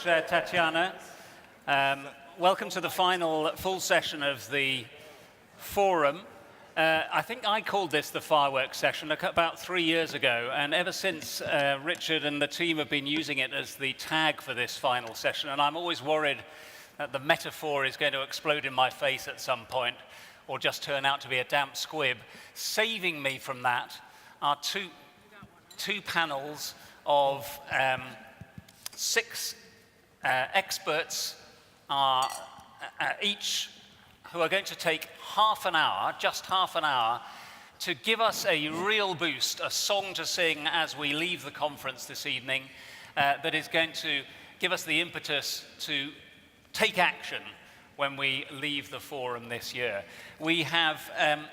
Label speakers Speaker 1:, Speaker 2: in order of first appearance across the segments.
Speaker 1: much, Tatiana. Welcome to the final full session of the forum. I think I called this the fireworks session about 3 years ago, and ever since Richard and the team have been using it as the tag for this final session, and I'm always worried that the metaphor is going to explode in my face at some point, or just turn out to be a damp squib. Saving me from that are two panels of 6 experts each who are going to take half an hour, just half an hour, to give us a real boost, a song to sing as we leave the conference this evening that is going to give us the impetus to take action when we leave the forum this year. We have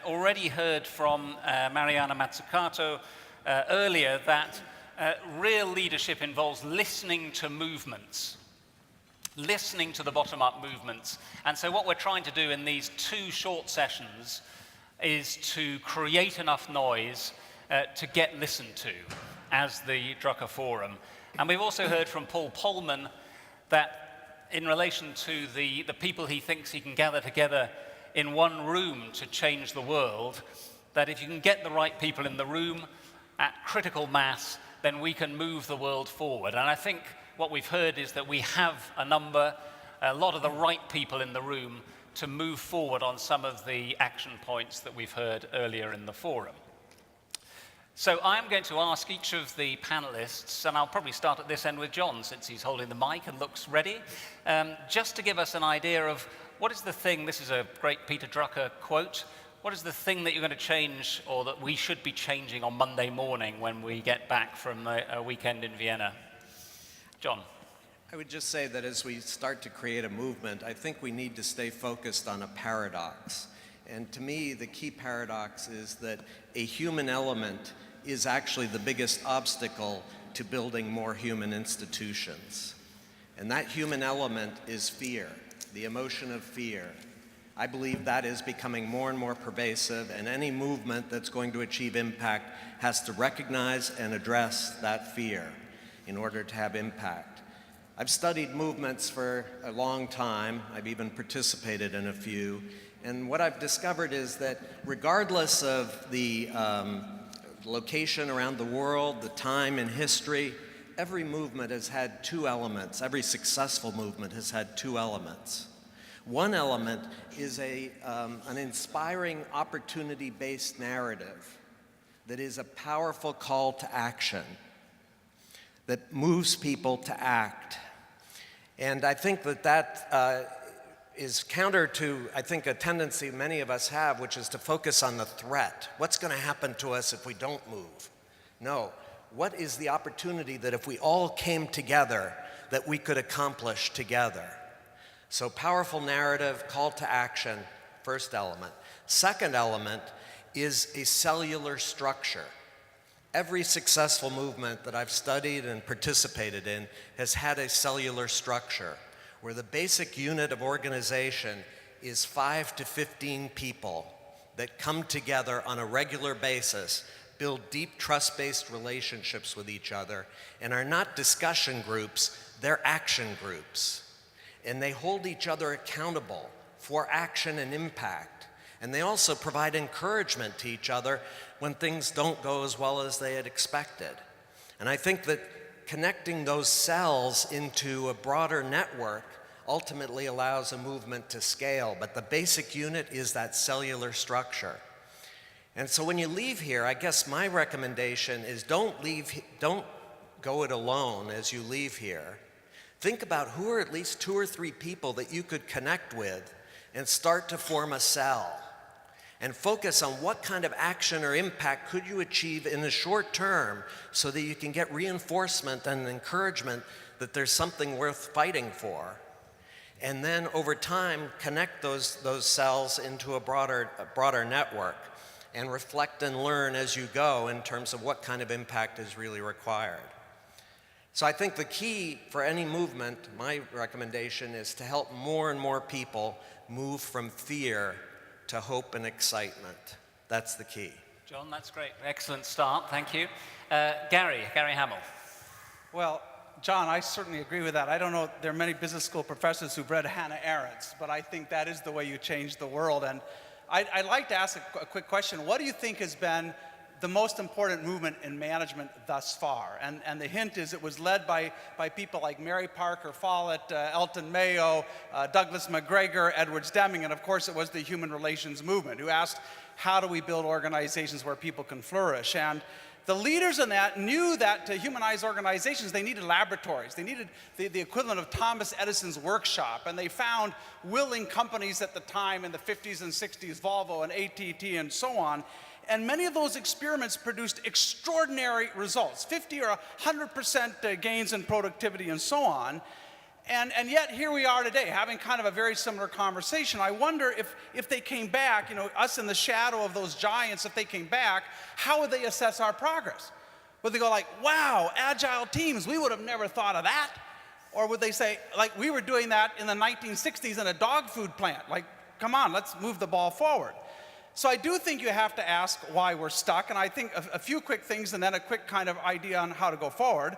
Speaker 1: already heard from Mariana Mazzucato earlier that real leadership involves listening to movements, listening to the bottom-up movements. And so what we're trying to do in these 2 short sessions is to create enough noise to get listened to as the Drucker Forum. And we've also heard from Paul Polman that in relation to the people he thinks he can gather together in one room to change the world, that if you can get the right people in the room at critical mass, then we can move the world forward. And I think what we've heard is that we have a lot of the right people in the room to move forward on some of the action points that we've heard earlier in the forum. So I'm going to ask each of the panelists, and I'll probably start at this end with John, since he's holding the mic and looks ready, just to give us an idea of what is the thing, this is a great Peter Drucker quote, what is the thing that you're going to change, or that we should be changing on Monday morning when we get back from a weekend in Vienna? John.
Speaker 2: I would just say that as we start to create a movement, I think we need to stay focused on a paradox. And to me, the key paradox is that a human element is actually the biggest obstacle to building more human institutions. And that human element is fear, the emotion of fear. I believe that is becoming more and more pervasive, and any movement that's going to achieve impact has to recognize and address that fear in order to have impact. I've studied movements for a long time. I've even participated in a few. And what I've discovered is that regardless of the location around the world, the time in history, every movement has had 2 elements. Every successful movement has had 2 elements. One element is an inspiring opportunity-based narrative that is a powerful call to action, that moves people to act. And I think that is counter to, I think, a tendency many of us have, which is to focus on the threat. What's going to happen to us if we don't move? No. What is the opportunity that if we all came together, that we could accomplish together? So powerful narrative, call to action, first element. Second element is a cellular structure. Every successful movement that I've studied and participated in has had a cellular structure where the basic unit of organization is 5 to 15 people that come together on a regular basis, build deep trust-based relationships with each other, and are not discussion groups, they're action groups. And they hold each other accountable for action and impact. And they also provide encouragement to each other when things don't go as well as they had expected. And I think that connecting those cells into a broader network ultimately allows a movement to scale. But the basic unit is that cellular structure. And so when you leave here, I guess my recommendation is don't go it alone as you leave here. Think about who are at least 2 or 3 people that you could connect with and start to form a cell. And focus on what kind of action or impact could you achieve in the short term so that you can get reinforcement and encouragement that there's something worth fighting for. And then over time, connect those cells into a broader network and reflect and learn as you go in terms of what kind of impact is really required. So I think the key for any movement, my recommendation, is to help more and more people move from fear to hope and excitement. That's the key.
Speaker 1: John, that's great. Excellent start. Thank you. Gary Hamill.
Speaker 3: Well, John, I certainly agree with that. I don't know, there are many business school professors who've read Hannah Arendt's, but I think that is the way you change the world. And I'd like to ask a quick question. What do you think has been the most important movement in management thus far? And the hint is it was led by people like Mary Parker Follett, Elton Mayo, Douglas McGregor, Edwards Deming, and of course it was the human relations movement who asked, how do we build organizations where people can flourish? And the leaders in that knew that to humanize organizations, they needed laboratories. They needed the equivalent of Thomas Edison's workshop. And they found willing companies at the time in the 50s and 60s, Volvo and AT&T and so on. And many of those experiments produced extraordinary results, 50 or 100% gains in productivity and so on. And yet here we are today having kind of a very similar conversation. I wonder if they came back, you know, us in the shadow of those giants, if they came back, how would they assess our progress? Would they go like, wow, agile teams, we would have never thought of that? Or would they say, like, we were doing that in the 1960s in a dog food plant. Like, come on, let's move the ball forward. So I do think you have to ask why we're stuck, and I think a few quick things and then a quick kind of idea on how to go forward.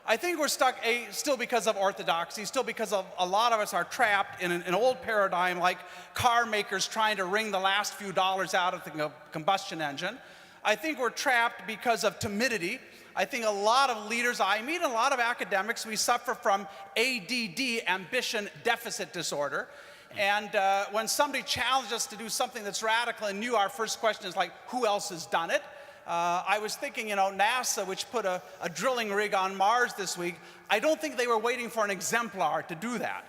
Speaker 3: I think we're stuck, still because of orthodoxy, still because of a lot of us are trapped in an old paradigm like car makers trying to wring the last few dollars out of the combustion engine. I think we're trapped because of timidity. I think a lot of leaders I meet, a lot of academics, we suffer from ADD, ambition deficit disorder. And when somebody challenges us to do something that's radical and new, our first question is like, who else has done it? I was thinking, you know, NASA, which put a drilling rig on Mars this week, I don't think they were waiting for an exemplar to do that.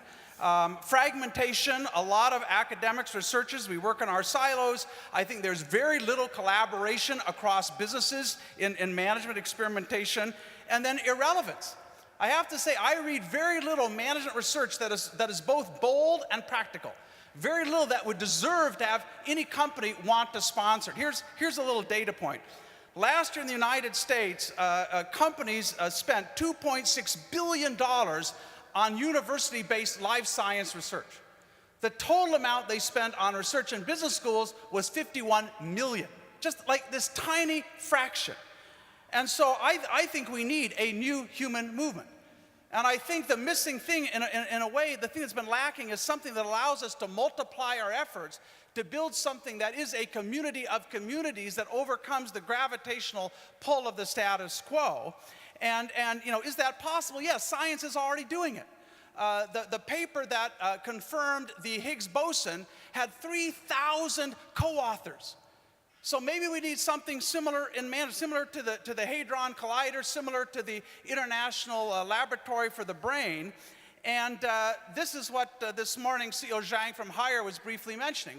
Speaker 3: Fragmentation, a lot of academics, researchers, we work in our silos. I think there's very little collaboration across businesses in management experimentation. And then irrelevance. I have to say, I read very little management research that is both bold and practical. Very little that would deserve to have any company want to sponsor it. Here's a little data point. Last year in the United States, companies spent $2.6 billion on university-based life science research. The total amount they spent on research in business schools was $51 million, just like this tiny fraction. And so I think we need a new human movement. And I think the missing thing, in a way, the thing that's been lacking is something that allows us to multiply our efforts to build something that is a community of communities that overcomes the gravitational pull of the status quo. And you know, is that possible? Yes, science is already doing it. The paper that confirmed the Higgs boson had 3,000 co-authors. So maybe we need something similar in management, similar to the Hadron Collider, similar to the International Laboratory for the Brain. And this is what this morning CEO Zhang from Hire was briefly mentioning.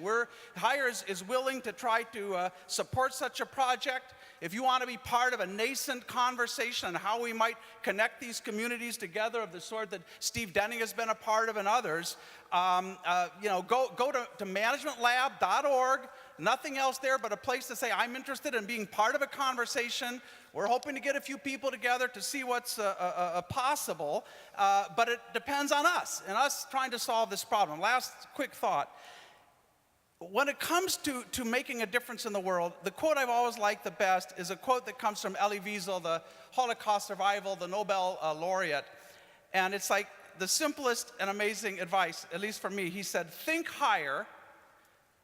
Speaker 3: Hire is willing to try to support such a project. If you want to be part of a nascent conversation on how we might connect these communities together of the sort that Steve Denning has been a part of and others, you know, go to managementlab.org. Nothing else there but a place to say, I'm interested in being part of a conversation. We're hoping to get a few people together to see what's possible, but it depends on us and us trying to solve this problem. Last quick thought. When it comes to making a difference in the world, the quote I've always liked the best is a quote that comes from Elie Wiesel, the Holocaust survival, the Nobel laureate. And it's like the simplest and amazing advice, at least for me. He said, think higher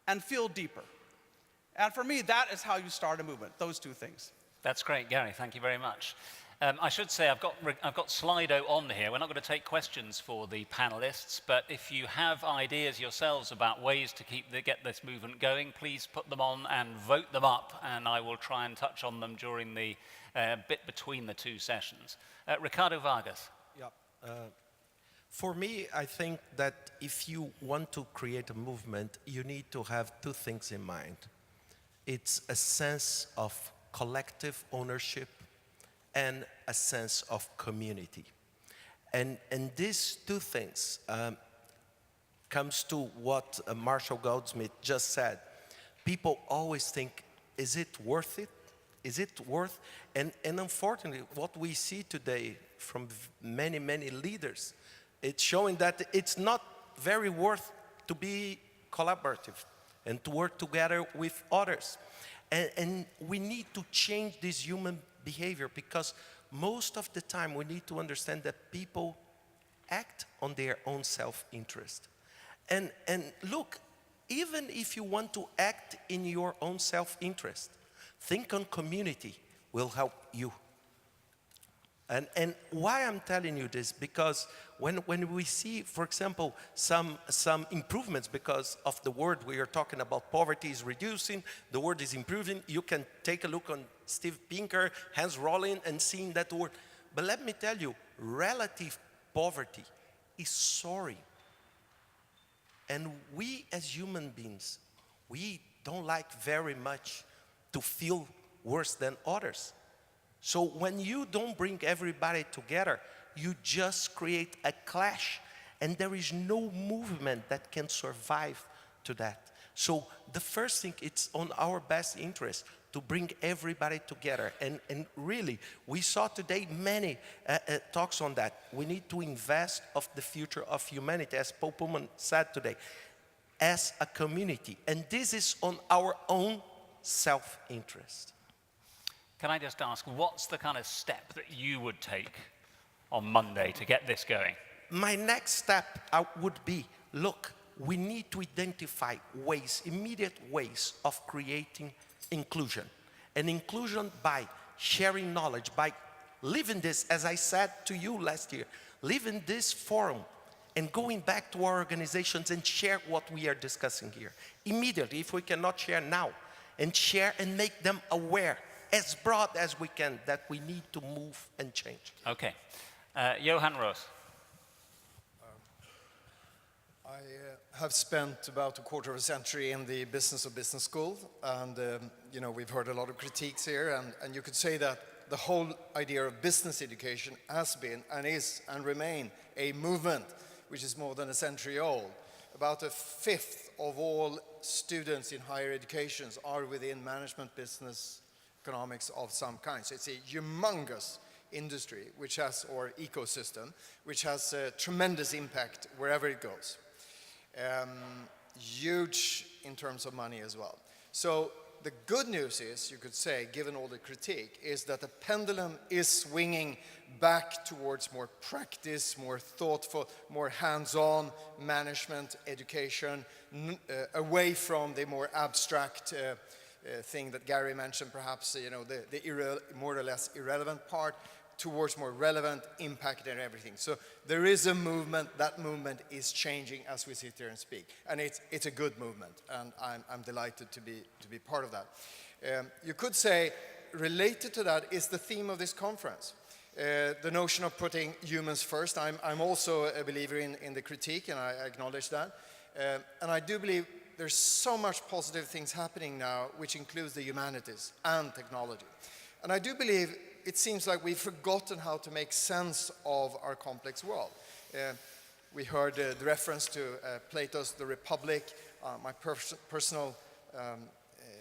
Speaker 3: and feel deeper. And for me, that is how you start a movement, those two things.
Speaker 1: That's great, Gary. Thank you very much. I should say I've got Slido on here. We're not going to take questions for the panelists, but if you have ideas yourselves about ways to get this movement going, please put them on and vote them up, and I will try and touch on them during the bit between the two sessions. Ricardo Vargas.
Speaker 4: Yeah. For me, I think that if you want to create a movement, you need to have two things in mind. It's a sense of collective ownership and a sense of community. And these two things comes to what Marshall Goldsmith just said. People always think, is it worth it? Is it worth? And unfortunately, what we see today from many, many leaders, it's showing that it's not very worth to be collaborative and to work together with others. And we need to change this human behavior, because most of the time we need to understand that people act on their own self-interest. And look, even if you want to act in your own self-interest, think on community will help you. And why I'm telling you this, because when we see, for example, some improvements because of the word we are talking about, poverty is reducing, the word is improving, you can take a look on Steve Pinker, Hans Rowling, and seeing that word. But let me tell you, relative poverty is soaring. And we as human beings, we don't like very much to feel worse than others. So when you don't bring everybody together, you just create a clash, and there is no movement that can survive to that. So the first thing, it's on our best interest to bring everybody together. And really, we saw today many talks on that. We need to invest of the future of humanity, as Paul Pullman said today, as a community. And this is on our own self-interest.
Speaker 1: Can I just ask, what's the kind of step that you would take on Monday to get this going?
Speaker 4: My next step would be, look, we need to identify ways, immediate ways of creating inclusion. And inclusion by sharing knowledge, by living this, as I said to you last year, living this forum and going back to our organizations and share what we are discussing here. Immediately, if we cannot share now, and share and make them aware as broad as we can, that we need to move and change.
Speaker 1: Okay. Johan Roos.
Speaker 5: I have spent about a quarter of a century in the business of business school, and you know, we've heard a lot of critiques here, and you could say that the whole idea of business education has been and is and remain a movement which is more than a century old. About a fifth of all students in higher educations are within management, business, economics of some kind. So it's a humongous industry which has, or ecosystem, which has a tremendous impact wherever it goes. Huge in terms of money as well. So the good news is, you could say, given all the critique, is that the pendulum is swinging back towards more practice, more thoughtful, more hands-on management, education, away from the more abstract thing that Gary mentioned, perhaps, you know, the more or less irrelevant part, towards more relevant impact and everything. So there is a movement. That movement is changing as we sit here and speak, and it's a good movement, and I'm delighted to be part of that. You could say, related to that is the theme of this conference, the notion of putting humans first. I'm also a believer in the critique, and I acknowledge that, and I do believe there's so much positive things happening now, which includes the humanities and technology. And I do believe it seems like we've forgotten how to make sense of our complex world. We heard the reference to Plato's The Republic. My personal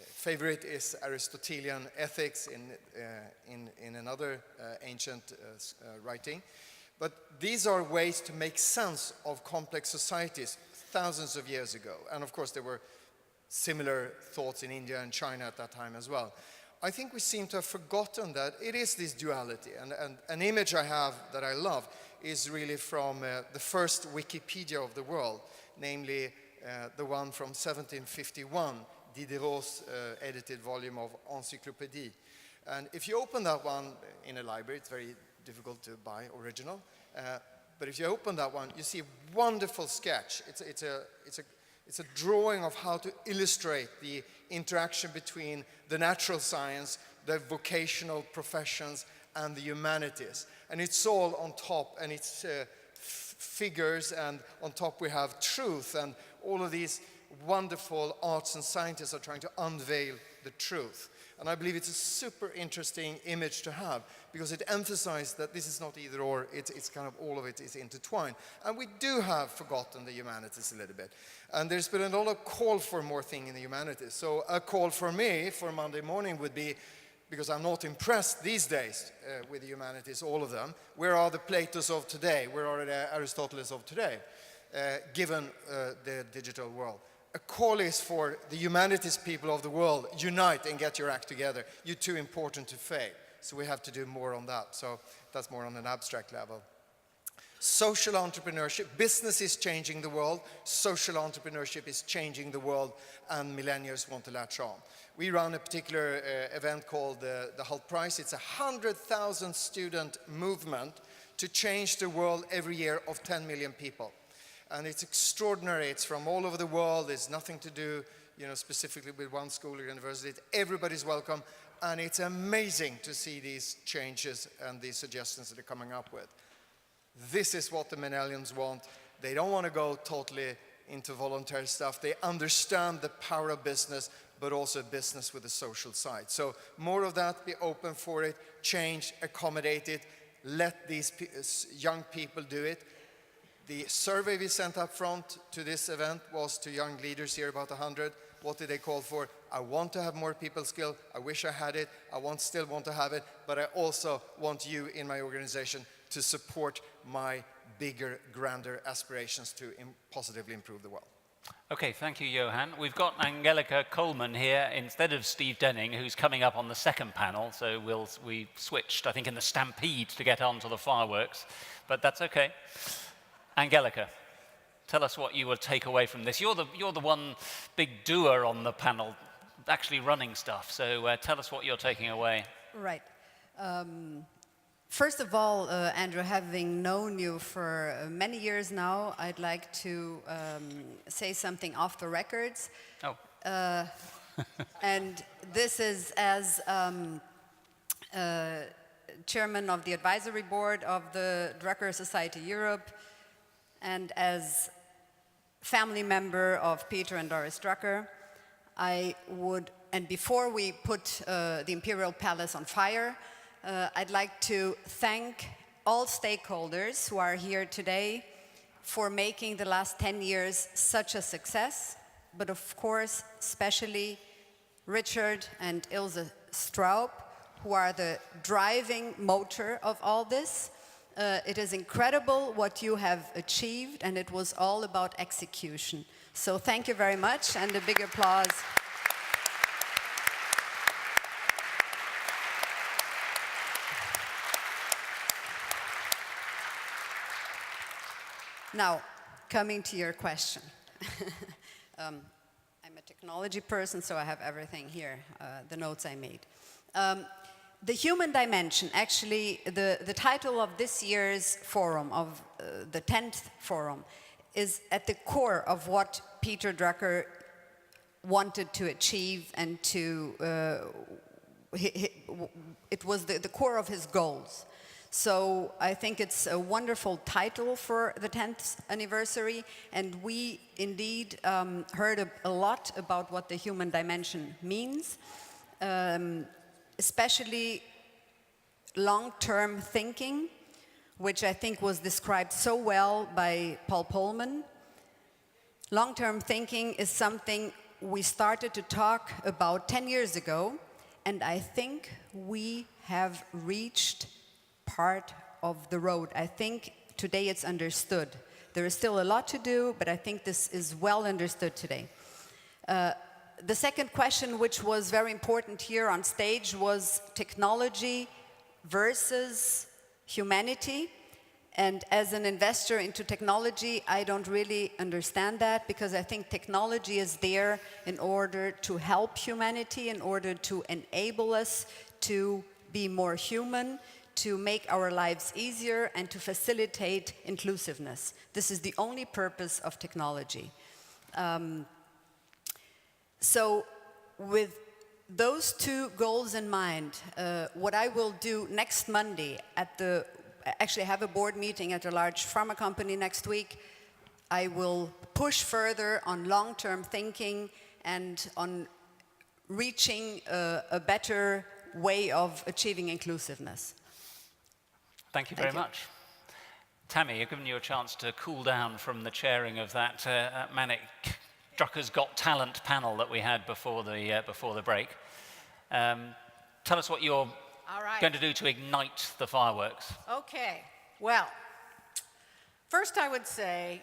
Speaker 5: favorite is Aristotelian ethics in another ancient writing. But these are ways to make sense of complex societies thousands of years ago. And of course, there were similar thoughts in India and China at that time as well. I think we seem to have forgotten that it is this duality. And an image I have that I love is really from the first Wikipedia of the world, namely the one from 1751, Diderot's edited volume of Encyclopédie. And if you open that one in a library, it's very difficult to buy original, but if you open that one, you see a wonderful sketch. It's a drawing of how to illustrate the interaction between the natural science, the vocational professions, and the humanities. And it's all on top, and it's figures, and on top we have truth, and all of these wonderful arts and scientists are trying to unveil the truth. And I believe it's a super interesting image to have, because it emphasizes that this is not either or, it's kind of all of it is intertwined. And we do have forgotten the humanities a little bit. And there's been a lot of call for more thing in the humanities. So a call for me for Monday morning would be, because I'm not impressed these days with the humanities, all of them, where are the Platos of today? Where are the Aristoteles of today, given the digital world? A call is for the humanities people of the world, unite and get your act together. You're too important to fail. So we have to do more on that. So that's more on an abstract level. Social entrepreneurship, business is changing the world, social entrepreneurship is changing the world, and millennials want to latch on. We run a particular event called the Hult Prize. It's a 100,000 student movement to change the world every year of 10 million people. And it's extraordinary. It's from all over the world. There's nothing to do, specifically with one school or university. Everybody's welcome. And it's amazing to see these changes and these suggestions that they're coming up with. This is what the millennials want. They don't want to go totally into voluntary stuff. They understand the power of business, but also business with a social side. So more of that, be open for it, change, accommodate it, let these young people do it. The survey we sent up front to this event was to young leaders here, about 100. What did they call for? I want to have more people skill. I wish I had it. I still want to have it, but I also want you in my organization to support my bigger, grander aspirations to positively improve the world.
Speaker 1: Okay, thank you, Johan. We've got Angelica Coleman here instead of Steve Denning, who's coming up on the second panel. So we switched, I think, in the stampede to get onto the fireworks, but that's okay. Angelica, tell us what you will take away from this. You're the one big doer on the panel, actually running stuff. So tell us what you're taking away.
Speaker 6: Right. First of all, Andrew, having known you for many years now, I'd like to say something off the records.
Speaker 1: Oh.
Speaker 6: And this is as chairman of the advisory board of the Drucker Society Europe, and as family member of Peter and Doris Drucker. I would, and before we put the Imperial Palace on fire, I'd like to thank all stakeholders who are here today for making the last 10 years such a success, but of course, especially Richard and Ilse Straub, who are the driving motor of all this. It is incredible what you have achieved, and it was all about execution. So thank you very much, and a big applause. Now, coming to your question. I'm a technology person, so I have everything here, the notes I made. The human dimension, actually, the title of this year's forum, of the 10th forum, is at the core of what Peter Drucker wanted to achieve, and it was the core of his goals. So I think it's a wonderful title for the 10th anniversary, and we indeed heard a lot about what the human dimension means, especially long-term thinking, which I think was described so well by Paul Polman. Long-term thinking is something we started to talk about 10 years ago, and I think we have reached part of the road. I think today it's understood. There is still a lot to do, but I think this is well understood today. The second question, which was very important here on stage, was technology versus humanity. And as an investor into technology, I don't really understand that, because I think technology is there in order to help humanity, in order to enable us to be more human, to make our lives easier, and to facilitate inclusiveness. This is the only purpose of technology. So with those two goals in mind, what I will do next Monday actually I have a board meeting at a large pharma company next week. I will push further on long-term thinking and on reaching a better way of achieving inclusiveness.
Speaker 1: Thank you very much. Tammy, I've given you a chance to cool down from the chairing of that manic Drucker's Got Talent panel that we had before the break. Tell us what you're going to do to ignite the fireworks.
Speaker 7: Okay, well, first I would say,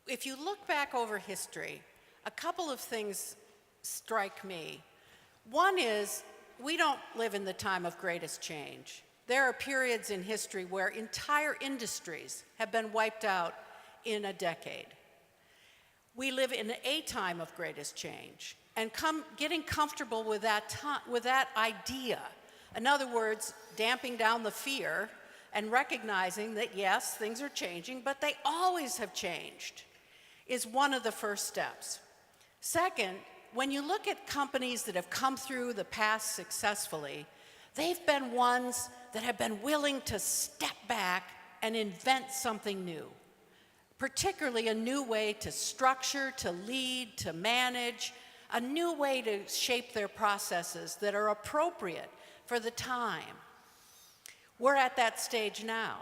Speaker 7: if you look back over history, a couple of things strike me. One is, we don't live in the time of greatest change. There are periods in history where entire industries have been wiped out in a decade. We live in a time of greatest change, and getting comfortable with that idea. In other words, damping down the fear and recognizing that yes, things are changing, but they always have changed, is one of the first steps. Second, when you look at companies that have come through the past successfully, they've been ones that have been willing to step back and invent something new, particularly a new way to structure, to lead, to manage, a new way to shape their processes that are appropriate for the time. We're at that stage now.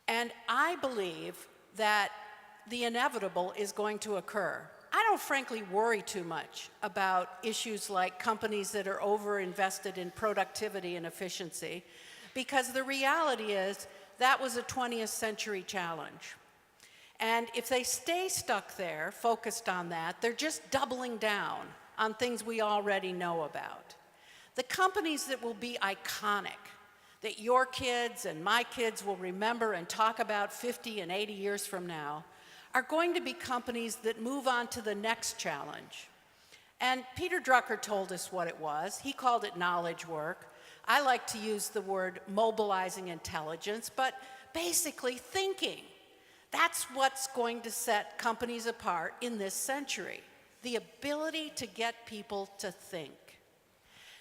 Speaker 7: And I believe that the inevitable is going to occur. I don't frankly worry too much about issues like companies that are over-invested in productivity and efficiency, because the reality is that was a 20th century challenge. And if they stay stuck there, focused on that, they're just doubling down on things we already know about. The companies that will be iconic, that your kids and my kids will remember and talk about 50 and 80 years from now, are going to be companies that move on to the next challenge. And Peter Drucker told us what it was. He called it knowledge work. I like to use the word mobilizing intelligence, but basically thinking. That's what's going to set companies apart in this century, the ability to get people to think.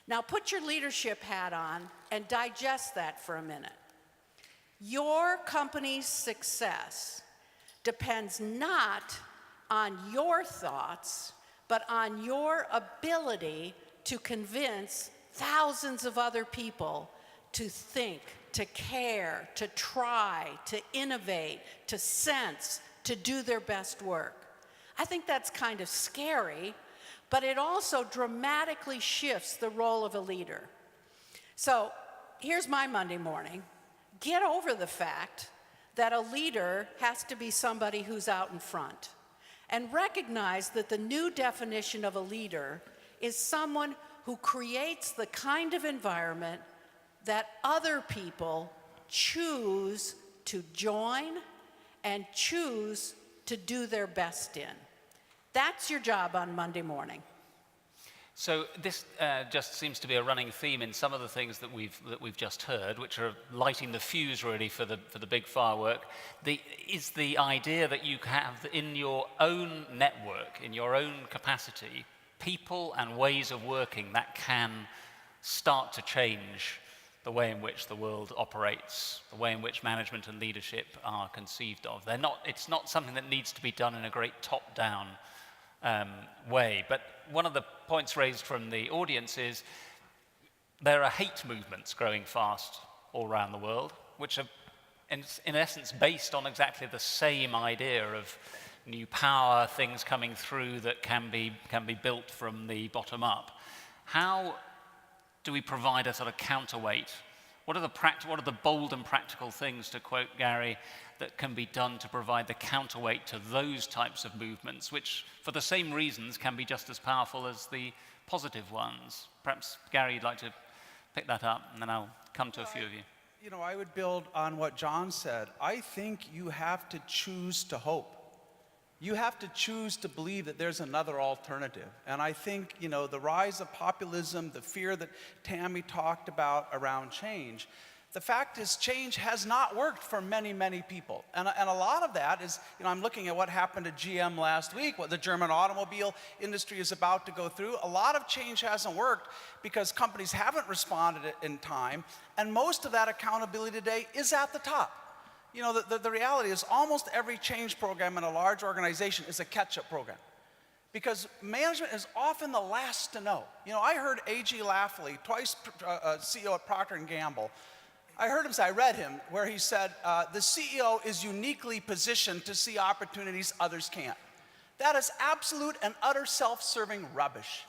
Speaker 7: Now put your leadership hat on and digest that for a minute. Your company's success depends not on your thoughts, but on your ability to convince thousands of other people to think, to care, to try, to innovate, to sense, to do their best work. I think that's kind of scary, but it also dramatically shifts the role of a leader. So here's my Monday morning. Get over the fact that a leader has to be somebody who's out in front, and recognize that the new definition of a leader is someone who creates the kind of environment that other people choose to join and choose to do their best in. That's your job on Monday morning.
Speaker 1: So this just seems to be a running theme in some of the things that we've just heard, which are lighting the fuse really for the big firework. Is the idea that you have in your own network, in your own capacity, people and ways of working that can start to change the way in which the world operates, the way in which management and leadership are conceived of. It's not something that needs to be done in a great top-down way. But one of the points raised from the audience is there are hate movements growing fast all around the world, which are in essence based on exactly the same idea of new power, things coming through that can be built from the bottom up. How do we provide a sort of counterweight? What are the bold and practical things, to quote Gary, that can be done to provide the counterweight to those types of movements, which for the same reasons can be just as powerful as the positive ones? Perhaps, Gary, you'd like to pick that up, and then I'll come to a few of you.
Speaker 3: You know, I would build on what John said. I think you have to choose to hope. You have to choose to believe that there's another alternative. And I think, you know, the rise of populism, the fear that Tammy talked about around change, the fact is change has not worked for many, many people. And a lot of that is, you know, I'm looking at what happened to GM last week, what the German automobile industry is about to go through. A lot of change hasn't worked because companies haven't responded in time, and most of that accountability today is at the top. You know, the reality is almost every change program in a large organization is a catch-up program, because management is often the last to know. You know, I heard A.G. Lafley, twice CEO at Procter & Gamble, I heard him say, I read him, where he said, the CEO is uniquely positioned to see opportunities others can't. That is absolute and utter self-serving rubbish.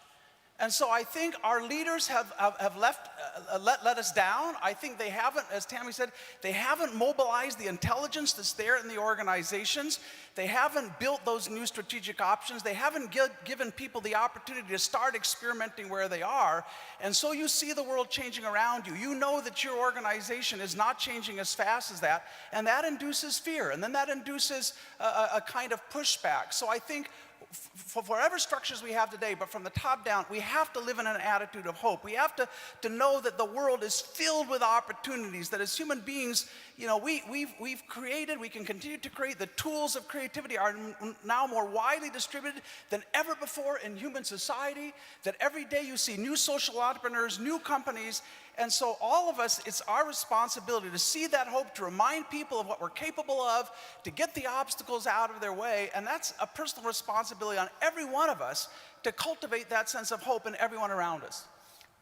Speaker 3: And so I think our leaders have let us down. I think they haven't, as Tammy said, they haven't mobilized the intelligence that's there in the organizations. They haven't built those new strategic options. They haven't given people the opportunity to start experimenting where they are. And so you see the world changing around you. You know that your organization is not changing as fast as that, and that induces fear, and then that induces a kind of pushback. So I think for whatever structures we have today, but from the top down, we have to live in an attitude of hope. We have to know that the world is filled with opportunities, that as human beings, you know, we've created, we can continue to create. The tools of creativity are now more widely distributed than ever before in human society, that every day you see new social entrepreneurs, new companies. And so all of us, it's our responsibility to see that hope, to remind people of what we're capable of, to get the obstacles out of their way. And that's a personal responsibility on every one of us to cultivate that sense of hope in everyone around us.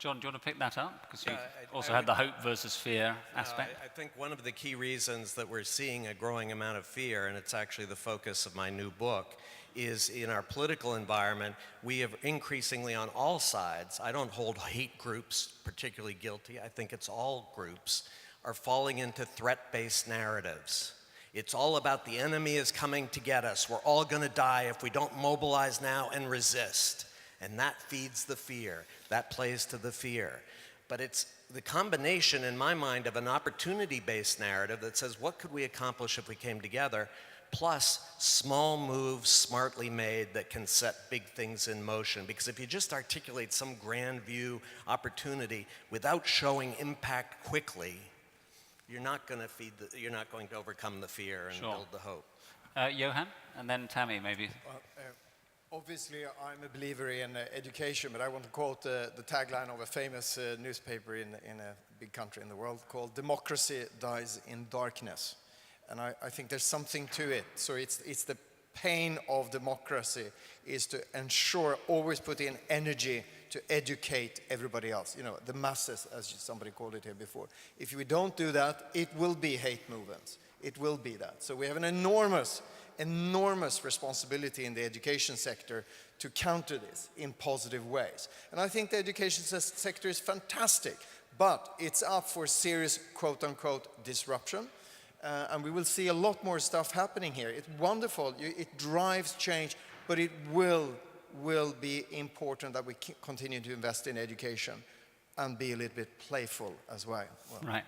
Speaker 1: John, do you want to pick that up? Because you also had the hope versus fear aspect.
Speaker 2: I think one of the key reasons that we're seeing a growing amount of fear, and it's actually the focus of my new book, is in our political environment, we have increasingly on all sides, I don't hold hate groups particularly guilty, I think it's all groups, are falling into threat-based narratives. It's all about the enemy is coming to get us. We're all going to die if we don't mobilize now and resist. And that feeds the fear. That plays to the fear. But it's the combination, in my mind, of an opportunity-based narrative that says, what could we accomplish if we came together, plus small moves smartly made that can set big things in motion. Because if you just articulate some grand view opportunity without showing impact quickly, you're not going to overcome the fear and build the hope.
Speaker 1: Johan, and then Tammy, maybe.
Speaker 5: Obviously, I'm a believer in education, but I want to quote the tagline of a famous newspaper in a big country in the world called "Democracy dies in darkness." And I think there's something to it. So it's the pain of democracy is to ensure, always put in energy to educate everybody else, you know, the masses, as somebody called it here before. If we don't do that, it will be hate movements. It will be that. So we have an enormous responsibility in the education sector to counter this in positive ways. And I think the education sector is fantastic, but it's up for serious quote-unquote disruption. And we will see a lot more stuff happening here. It's wonderful, it drives change, but it will be important that we continue to invest in education and be a little bit playful as well.
Speaker 1: Right.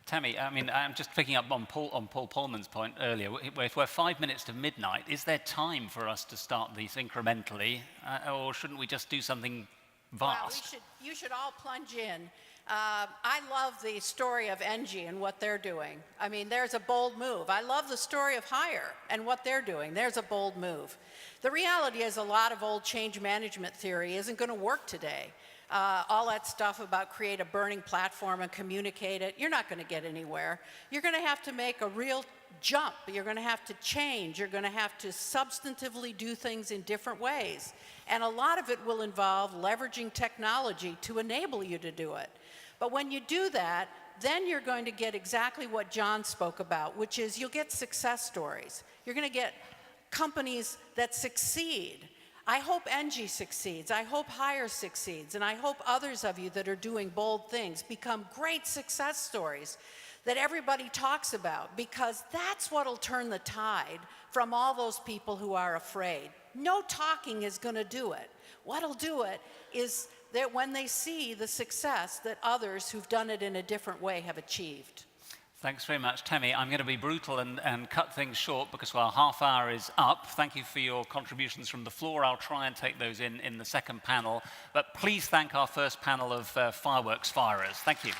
Speaker 1: Tammy, I mean, I'm just picking up on Paul Polman's point earlier. If we're 5 minutes to midnight, is there time for us to start these incrementally, or shouldn't we just do something vast?
Speaker 7: Well, you should all plunge in. I love the story of Engie and what they're doing. I mean, there's a bold move. I love the story of Hire and what they're doing. There's a bold move. The reality is a lot of old change management theory isn't going to work today. All that stuff about create a burning platform and communicate it, you're not going to get anywhere. You're going to have to make a real jump. You're going to have to change. You're going to have to substantively do things in different ways. And a lot of it will involve leveraging technology to enable you to do it. But when you do that, then you're going to get exactly what John spoke about, which is you'll get success stories. You're going to get companies that succeed. I hope Engie succeeds. I hope Hire succeeds. And I hope others of you that are doing bold things become great success stories that everybody talks about, because that's what'll turn the tide from all those people who are afraid. No talking is going to do it. What'll do it is that when they see the success that others who've done it in a different way have achieved.
Speaker 1: Thanks very much, Tammy. I'm going to be brutal and cut things short because our half hour is up. Thank you for your contributions from the floor. I'll try and take those in the second panel. But please thank our first panel of fireworks firers. Thank you.